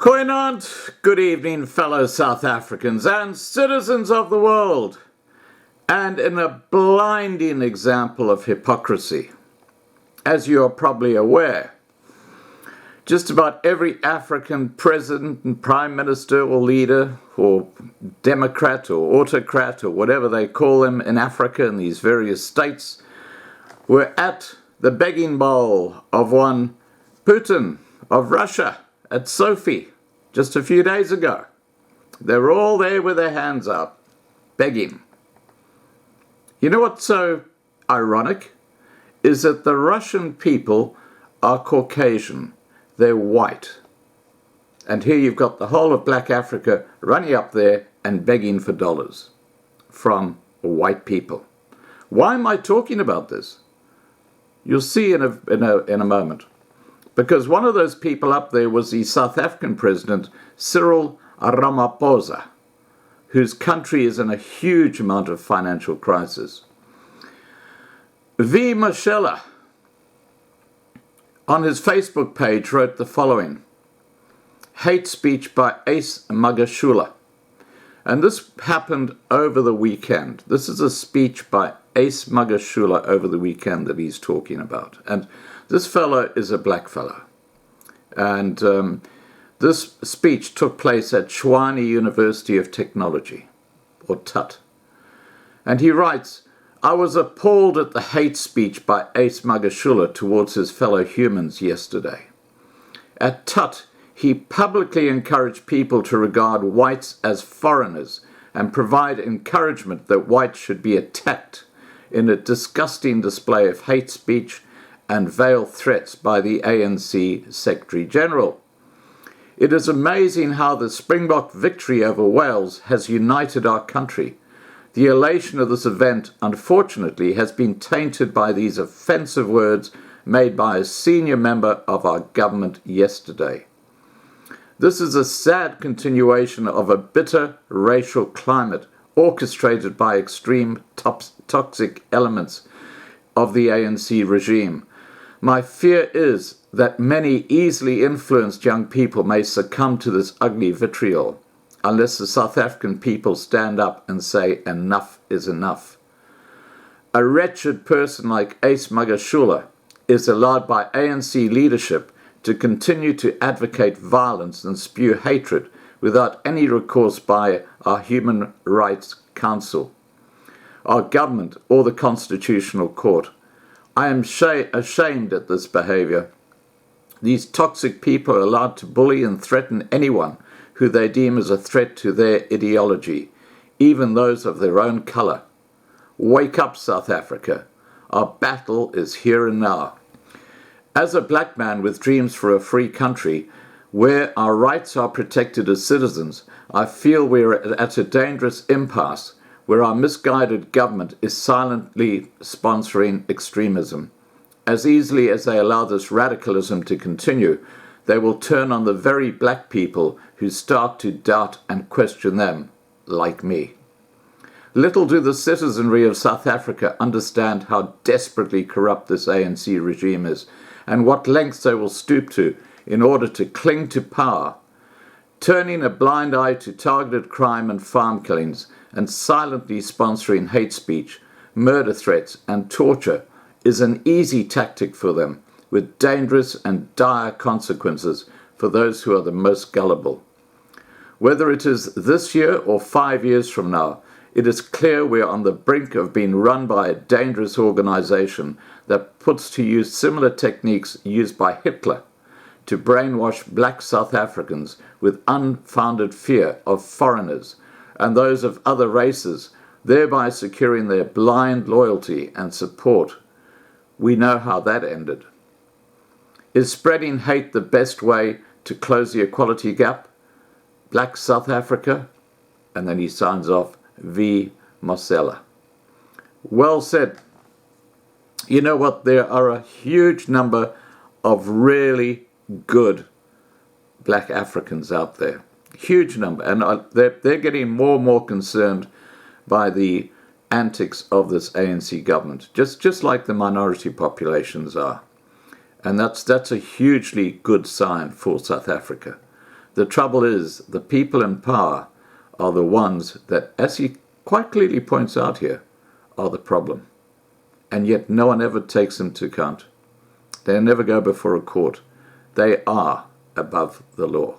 Koinant, good evening, fellow South Africans and citizens of the world. And in a blinding example of hypocrisy, as you are probably aware, just about every African president and prime minister or leader or democrat or autocrat or whatever they call them in Africa in these various states were at the begging bowl of one Putin of Russia at Sophie just a few days ago. They were all there with their hands up, begging. You know what's so ironic? Is that the Russian people are Caucasian. They're white. And here you've got the whole of black Africa running up there and begging for dollars from white people. Why am I talking about this? You'll see in a moment. Because one of those people up there was the South African President, Cyril Ramaphosa, whose country is in a huge amount of financial crisis. Magashula, on his Facebook page, wrote the following: hate speech by Magashula. And this happened over the weekend. This is a speech by Magashula over the weekend that he's talking about. And this fellow is a black fellow. And this speech took place at Tshwane University of Technology, or TUT. And he writes, "I was appalled at the hate speech by Magashula towards his fellow humans yesterday. At TUT, he publicly encouraged people to regard whites as foreigners and provide encouragement that whites should be attacked in a disgusting display of hate speech and veiled threats by the ANC Secretary General. It is amazing how the Springbok victory over Wales has united our country. The elation of this event, unfortunately, has been tainted by these offensive words made by a senior member of our government yesterday. This is a sad continuation of a bitter racial climate orchestrated by extreme toxic elements of the ANC regime. My fear is that many easily influenced young people may succumb to this ugly vitriol unless the South African people stand up and say enough is enough. A wretched person like Magashula is allowed by ANC leadership to continue to advocate violence and spew hatred without any recourse by our Human Rights Council, our government, or the Constitutional Court. I am ashamed at this behavior. These toxic people are allowed to bully and threaten anyone who they deem as a threat to their ideology, even those of their own colour. Wake up, South Africa. Our battle is here and now. As a black man with dreams for a free country, where our rights are protected as citizens, I feel we're at a dangerous impasse where our misguided government is silently sponsoring extremism. As easily as they allow this radicalism to continue, they will turn on the very black people who start to doubt and question them, like me. Little do the citizenry of South Africa understand how desperately corrupt this ANC regime is, and what lengths they will stoop to in order to cling to power. Turning a blind eye to targeted crime and farm killings, and silently sponsoring hate speech, murder threats, and torture is an easy tactic for them, with dangerous and dire consequences for those who are the most gullible. Whether it is this year or 5 years from now, it is clear we are on the brink of being run by a dangerous organization that puts to use similar techniques used by Hitler to brainwash black South Africans with unfounded fear of foreigners and those of other races, thereby securing their blind loyalty and support. We know how that ended. Is spreading hate the best way to close the equality gap? Black South Africa? And then he signs off, V. Mosela. Well said. You know what? There are a huge number of really good black Africans out there. Huge number. And they're getting more and more concerned by the antics of this ANC government, just like the minority populations are. And that's a hugely good sign for South Africa. The trouble is, the people in power are the ones that, as he quite clearly points out here, are the problem. And yet no one ever takes them to account. They never go before a court. They are above the law.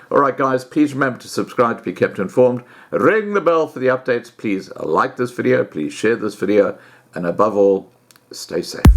All right, guys, please remember to subscribe to be kept informed. Ring the bell for the updates. Please like this video. Please share this video. And above all, stay safe.